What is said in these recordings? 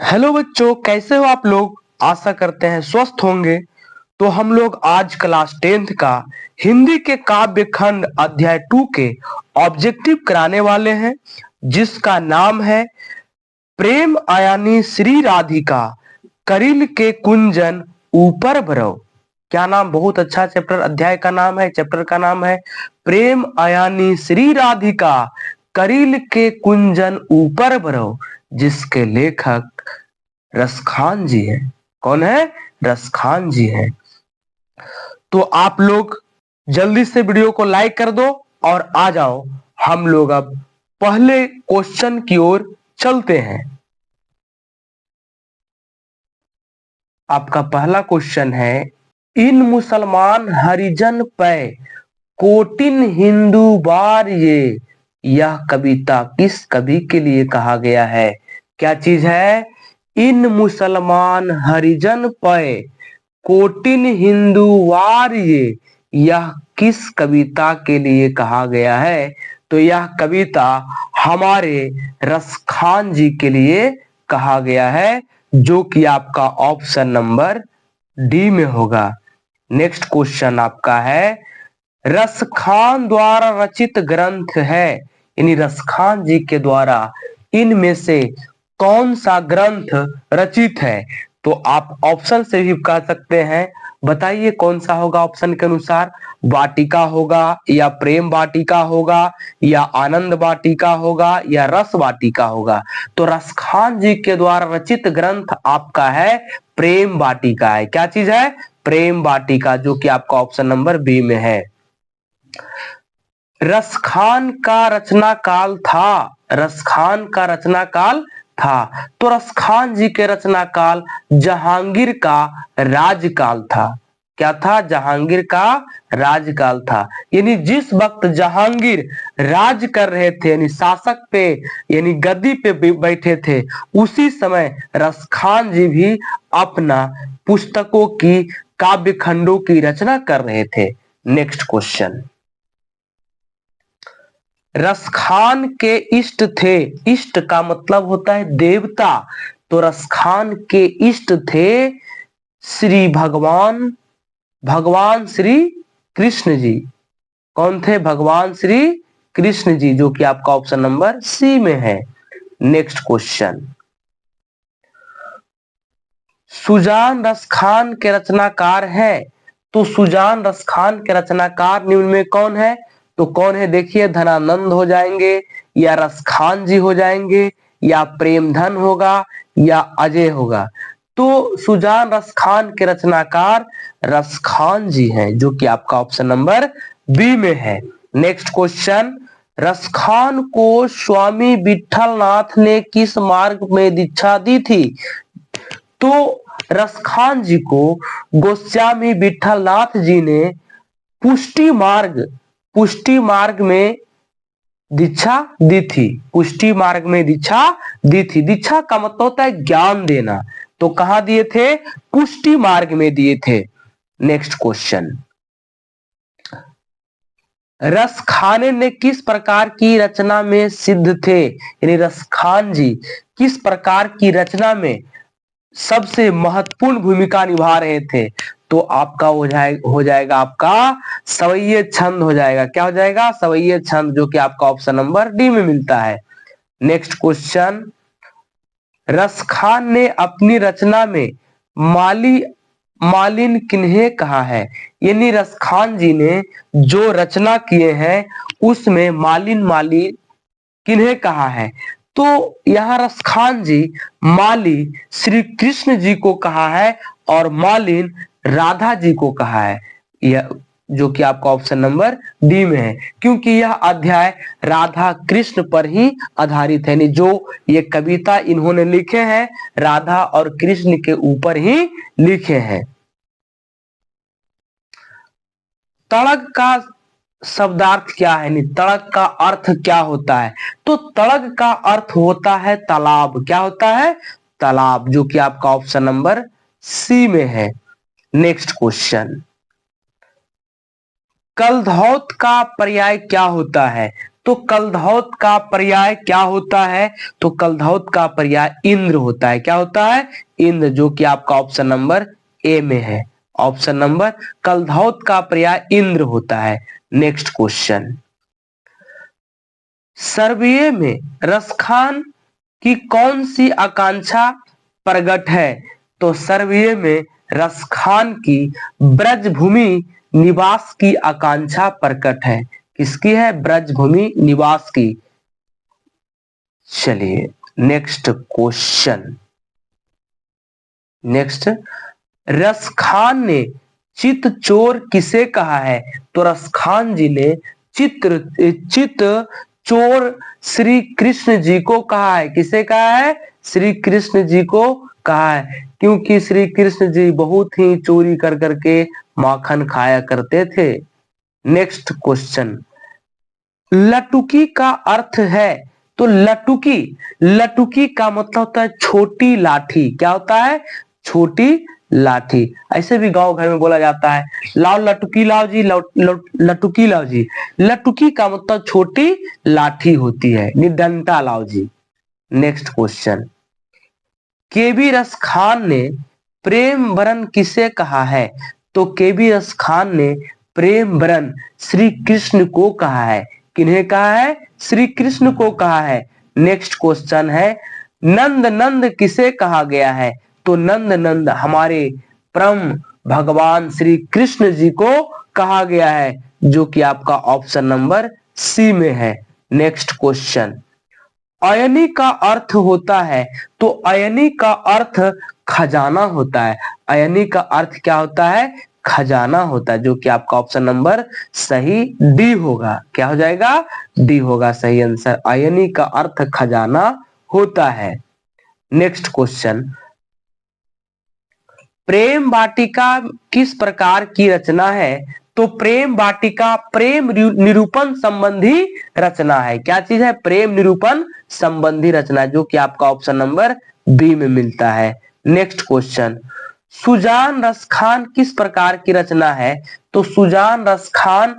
Hello बच्चों, कैसे हो आप लोग। आशा करते हैं स्वस्थ होंगे। तो हम लोग आज क्लास 10th का हिंदी के काव्य खंड अध्याय 2 के ऑब्जेक्टिव कराने वाले हैं, जिसका नाम है प्रेम आयानी श्री राधिका करिल के कुंजन ऊपर भरव। क्या नाम, बहुत अच्छा चैप्टर अध्याय का नाम है। चैप्टर का नाम है प्रेम आयानी श्री राधिका करिल के कुंजन ऊपर भरव, जिसके लेखक रसखान जी हैं। कौन है? रसखान जी हैं। तो आप लोग जल्दी से वीडियो को लाइक कर दो और आ जाओ, हम लोग अब पहले क्वेश्चन की ओर चलते हैं। आपका पहला क्वेश्चन है, इन मुसलमान हरिजन पै कोटिन हिंदू बार ये, यह कविता किस कवि के लिए कहा गया है? क्या चीज है? इन मुसलमान हरिजन पै कोटिन हिंदू वार ये, यह किस कविता के लिए कहा गया है? तो यह कविता हमारे रसखान जी के लिए कहा गया है, जो कि आपका ऑप्शन नंबर डी में होगा। नेक्स्ट क्वेश्चन आपका है, रसखान द्वारा रचित ग्रंथ है, यानी रसखान जी के द्वारा इनमें से कौन सा ग्रंथ रचित है? तो आप ऑप्शन से भी कह सकते हैं। बताइए कौन सा होगा ऑप्शन के अनुसार? वाटिका होगा, या प्रेम वाटिका होगा, या आनंद वाटिका होगा, या रस वाटिका होगा? तो रसखान जी के द्वारा रचित ग्रंथ आपका है प्रेम वाटिका है। क्या चीज है? प्रेम वाटिका, जो कि आपका ऑप्शन नंबर बी में है। रसखान का रचना काल था, रसखान का रचना काल था। तो रसखान जी के रचना काल जहांगीर का राजकाल था। क्या था? जहांगीर का राजकाल था। यानी जिस वक्त जहांगीर राज कर रहे थे, यानी शासक पे, यानी गद्दी पे बैठे थे, उसी समय रसखान जी भी अपना पुस्तकों की, काव्य खंडों की रचना कर रहे थे। नेक्स्ट क्वेश्चन, रसखान के इष्ट थे, इष्ट का मतलब होता है देवता। तो रसखान के इष्ट थे श्री भगवान, भगवान श्री कृष्ण जी। कौन थे? भगवान श्री कृष्ण जी, जो कि आपका ऑप्शन नंबर सी में है। नेक्स्ट क्वेश्चन, सुजान रसखान के रचनाकार है। तो सुजान रसखान के रचनाकार निम्न में कौन है? तो कौन है? देखिए, धनानंद हो जाएंगे, या रसखान जी हो जाएंगे, या प्रेमधन होगा, या अजय होगा। तो सुजान रसखान के रचनाकार रसखान जी हैं, जो कि आपका ऑप्शन नंबर बी में है। नेक्स्ट क्वेश्चन, रसखान को स्वामी विठलनाथ ने किस मार्ग में दीक्षा दी थी? तो रसखान जी को गोस्वामी विठलनाथ जी ने पुष्टि मार्ग में दीक्षा दी थी। पुष्टि मार्ग में दीक्षा दी थी। दीक्षा का मतलब होता है ज्ञान देना। तो कहां दिए थे? पुष्टि मार्ग में दिए थे। नेक्स्ट क्वेश्चन, रसखाने ने किस प्रकार की रचना में सिद्ध थे? यानी रसखान जी किस प्रकार की रचना में सबसे महत्वपूर्ण भूमिका निभा रहे थे? तो आपका हो जाएगा आपका सवैये छंद हो जाएगा। क्या हो जाएगा? सवैये छंद, जो कि आपका ऑप्शन नंबर डी में मिलता है। नेक्स्ट क्वेश्चन, रसखान ने अपनी रचना में मालिन किन्हें कहा है? यानी रसखान जी ने जो रचना किए हैं उसमें मालिन किन्हें कहा है? तो यहाँ रसखान जी माली श्री कृष्ण जी को कहा है, और मालिन राधा जी को कहा है। यह, जो कि आपका ऑप्शन नंबर डी में है, क्योंकि यह अध्याय राधा कृष्ण पर ही आधारित है। यानी जो ये कविता इन्होंने लिखे हैं, राधा और कृष्ण के ऊपर ही लिखे हैं। तड़ग का शब्दार्थ क्या है? तड़ग का अर्थ क्या होता है? तो तड़ग का अर्थ होता है तालाब। क्या होता है? तालाब, जो कि आपका ऑप्शन नंबर सी में है। नेक्स्ट क्वेश्चन, कलधौत का पर्याय क्या होता है? तो कलधौत का पर्याय क्या होता है? तो कलधौत का पर्याय इंद्र होता है। क्या होता है? इंद्र, जो कि आपका ऑप्शन नंबर ए में है। ऑप्शन नंबर कलधौत का पर्याय इंद्र होता है। नेक्स्ट क्वेश्चन, सर्वे में रसखान की कौन सी आकांक्षा प्रकट है? तो सर्वे में रसखान की ब्रजभूमि निवास की आकांक्षा प्रकट है। किसकी है? ब्रजभूमि निवास की। चलिए नेक्स्ट क्वेश्चन, नेक्स्ट, रसखान ने चित चोर किसे कहा है? तो रसखान जी ने चित चोर श्री कृष्ण जी को कहा है। किसे कहा है? श्री कृष्ण जी को कहा है, क्योंकि श्री कृष्ण जी बहुत ही चोरी कर करके माखन खाया करते थे। नेक्स्ट क्वेश्चन, लटुकी का अर्थ है? तो लटुकी, लटुकी का मतलब होता है छोटी लाठी। क्या होता है? छोटी लाठी। ऐसे भी गांव घर में बोला जाता है, लाओ लटुकी लाओ जी, लटुकी लाओ जी। लटुकी का मतलब छोटी लाठी होती है, डंडा लाओ जी। नेक्स्ट क्वेश्चन, केबी रसखान ने प्रेम वरन किसे कहा है? तो केबी रसखान ने प्रेम वरन श्री कृष्ण को कहा है। किन्हें कहा है? श्री कृष्ण को कहा है। नेक्स्ट क्वेश्चन है, नंद नंद किसे कहा गया है? तो नंद नंद हमारे परम भगवान श्री कृष्ण जी को कहा गया है, जो कि आपका ऑप्शन नंबर सी में है। नेक्स्ट क्वेश्चन, अयनी का अर्थ होता है? तो अयनी का अर्थ खजाना होता है। अयनी का अर्थ क्या होता है? खजाना होता है, जो कि आपका ऑप्शन नंबर सही डी होगा। क्या हो जाएगा? डी होगा सही आंसर। अयनी का अर्थ खजाना होता है। नेक्स्ट क्वेश्चन, प्रेम वाटिका किस प्रकार की रचना है? तो प्रेम वाटिका प्रेम निरूपण संबंधी रचना है। क्या चीज है? प्रेम निरूपण संबंधी रचना, जो कि आपका ऑप्शन नंबर बी में मिलता है। नेक्स्ट क्वेश्चन, सुजान रसखान किस प्रकार की रचना है? तो सुजान रसखान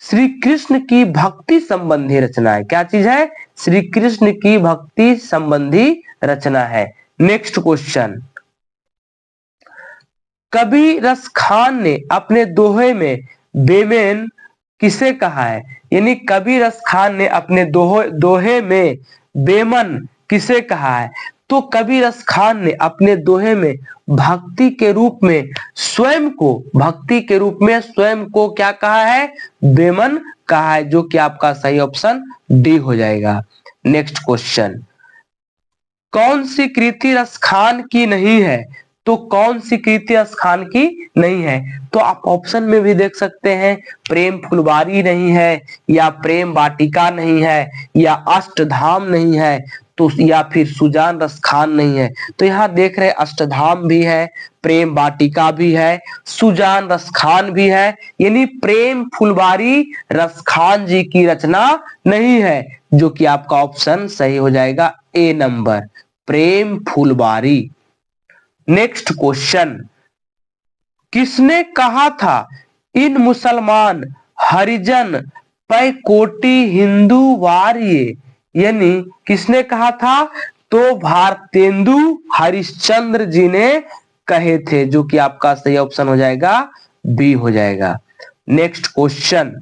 श्री कृष्ण की भक्ति संबंधी रचना है। क्या चीज है? श्री कृष्ण की भक्ति संबंधी रचना है। नेक्स्ट क्वेश्चन, कबीर रसखान ने अपने दोहे में बेमेन किसे कहा है? यानी कबीर रसखान ने अपने दोहे में बेमन किसे कहा है? तो कबीर रसखान ने अपने दोहे में भक्ति के रूप में स्वयं को, भक्ति के रूप में स्वयं को क्या कहा है? बेमन कहा है, जो कि आपका सही ऑप्शन डी हो जाएगा। नेक्स्ट क्वेश्चन, कौन सी कृति रसखान की नहीं है? तो कौन सी कृति रसखान की नहीं है? तो आप ऑप्शन में भी देख सकते हैं, प्रेम फुलवारी नहीं है, या प्रेम वाटिका नहीं है, या अष्टधाम नहीं है, तो या फिर सुजान रसखान नहीं है। तो यहाँ देख रहे अष्टधाम भी है, प्रेम वाटिका भी है, सुजान रसखान भी है, यानी प्रेम फुलवारी रसखान जी की रचना नहीं है, जो कि आपका ऑप्शन सही हो जाएगा ए नंबर, प्रेम फुलवारी। नेक्स्ट क्वेश्चन, किसने कहा था इन मुसलमान हरिजन पै कोटि हिंदू वार्य? यानी किसने कहा था? तो भारतेंदु हरिश्चंद्र जी ने कहे थे, जो कि आपका सही ऑप्शन हो जाएगा बी हो जाएगा। नेक्स्ट क्वेश्चन,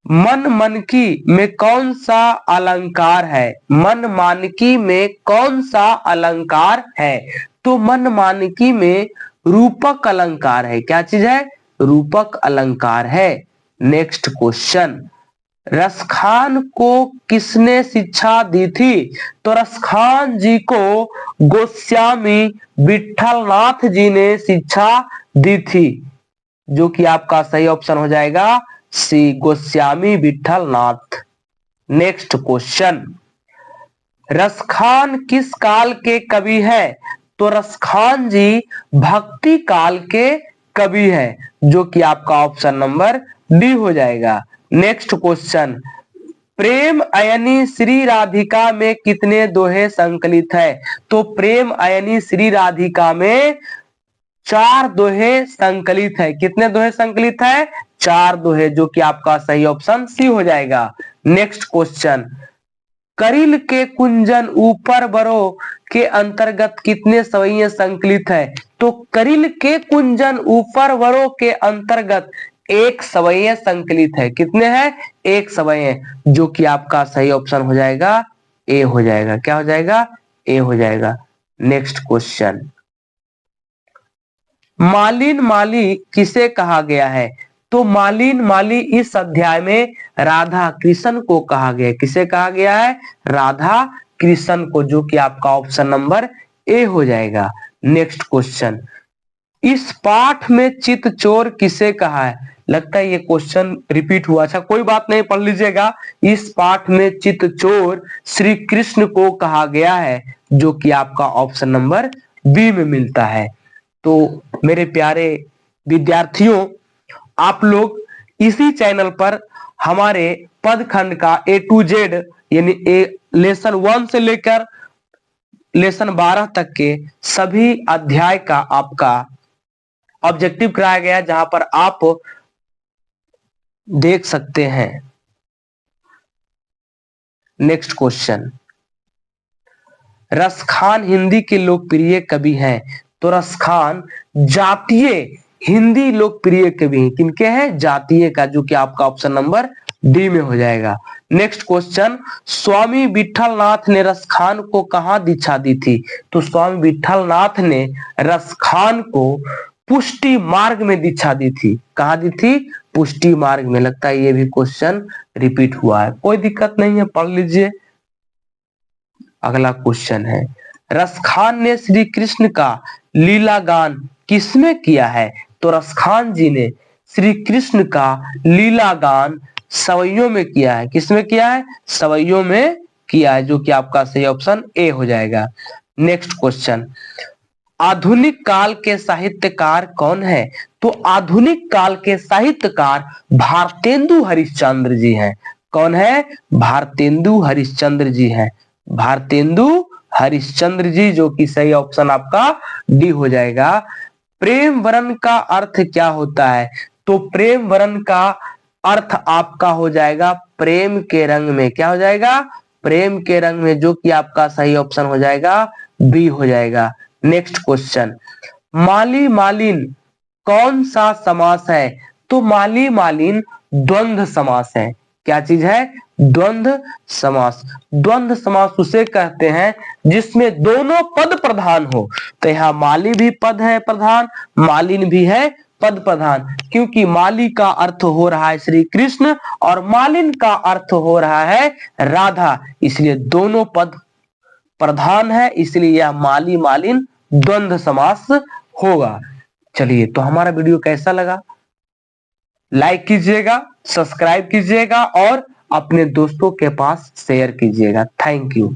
मन मानकी में कौन सा अलंकार है? मन मानकी में कौन सा अलंकार है? तो मन मानकी में रूपक अलंकार है। क्या चीज है? रूपक अलंकार है। नेक्स्ट क्वेश्चन, रसखान को किसने शिक्षा दी थी? तो रसखान जी को गोस्वामी विठलनाथ जी ने शिक्षा दी थी, जो कि आपका सही ऑप्शन हो जाएगा सी, गोस्वामी विठलनाथ। नेक्स्ट क्वेश्चन, रसखान किस काल के कवि है? तो रसखान जी भक्ति काल के कवि है, जो कि आपका ऑप्शन नंबर डी हो जाएगा। नेक्स्ट क्वेश्चन, प्रेम अयनी श्री राधिका में कितने दोहे संकलित है? तो प्रेम अयनी श्री राधिका में 4 दोहे संकलित है। कितने दोहे संकलित है? 4 दोहे, जो कि आपका सही ऑप्शन सी हो जाएगा। नेक्स्ट क्वेश्चन, करिल के कुंजन ऊपर बरो के अंतर्गत कितने सवैये संकलित है? तो करिल के कुंजन ऊपर बरो के अंतर्गत एक सवैये संकलित है। कितने हैं? एक सवैये, जो कि आपका सही ऑप्शन हो जाएगा ए हो जाएगा। क्या हो जाएगा? ए हो जाएगा। नेक्स्ट क्वेश्चन, मालिन माली किसे कहा गया है? तो मालिन माली इस अध्याय में राधा कृष्ण को कहा गया है। किसे कहा गया है? राधा कृष्ण को, जो कि आपका ऑप्शन नंबर ए हो जाएगा। नेक्स्ट क्वेश्चन, इस पाठ में चित चोर किसे कहा है? लगता है ये क्वेश्चन रिपीट हुआ। अच्छा कोई बात नहीं, पढ़ लीजिएगा। इस पाठ में चित चोर श्री कृष्ण को कहा गया है, जो कि आपका ऑप्शन नंबर बी में मिलता है। तो मेरे प्यारे विद्यार्थियों, आप लोग इसी चैनल पर हमारे पद खंड का A to Z यानी लेसन 1 से लेकर लेसन 12 तक के सभी अध्याय का आपका ऑब्जेक्टिव कराया गया, जहां पर आप देख सकते हैं। नेक्स्ट क्वेश्चन, रसखान हिंदी के लोकप्रिय कवि हैं। तो रसखान जातीय हिंदी लोकप्रिय कवि हैं। किनके हैं? जातीय का, जो कि आपका ऑप्शन नंबर डी में हो जाएगा। नेक्स्ट क्वेश्चन, स्वामी विठलनाथ ने रसखान को कहां दीक्षा दी थी? तो स्वामी विठलनाथ ने रसखान को पुष्टि मार्ग में दीक्षा दी थी। कहां दी थी? पुष्टि मार्ग में। लगता है ये भी क्वेश्चन रिपीट हुआ है, कोई दिक्कत नहीं है, पढ़ लीजिए। अगला क्वेश्चन है, रसखान ने श्री कृष्ण का लीला गान किसमें किया है? तो रसखान जी ने श्री कृष्ण का लीला गान सवैयों में किया है। किसमें किया है? सवैयों में किया है, जो कि आपका सही ऑप्शन ए हो जाएगा। नेक्स्ट क्वेश्चन, आधुनिक काल के साहित्यकार कौन है? तो आधुनिक काल के साहित्यकार भारतेंदु हरिश्चंद्र जी हैं। कौन है? भारतेंदु हरिश्चंद्र जी हैं। भारतेंदु हरिश्चंद्र जी, जो कि सही ऑप्शन आपका डी हो जाएगा। प्रेम वरण का अर्थ क्या होता है? तो प्रेम वरण का अर्थ आपका हो जाएगा प्रेम के रंग में। क्या हो जाएगा? प्रेम के रंग में, जो कि आपका सही ऑप्शन हो जाएगा बी हो जाएगा। नेक्स्ट क्वेश्चन, माली मालिन कौन सा समास है? तो माली मालिन द्वंद्व समास है। क्या चीज है? द्वंद्व समास। द्वंद्व समास उसे कहते हैं जिसमें दोनों पद प्रधान हो। तो यहाँ माली भी पद है प्रधान, मालिन भी है पद प्रधान, क्योंकि माली का अर्थ हो रहा है श्री कृष्ण और मालिन का अर्थ हो रहा है राधा, इसलिए दोनों पद प्रधान है, इसलिए यह माली मालिन द्वंद्व समास होगा। चलिए, तो हमारा वीडियो कैसा लगा? लाइक कीजिएगा, सब्सक्राइब कीजिएगा और अपने दोस्तों के पास शेयर कीजिएगा। Thank you.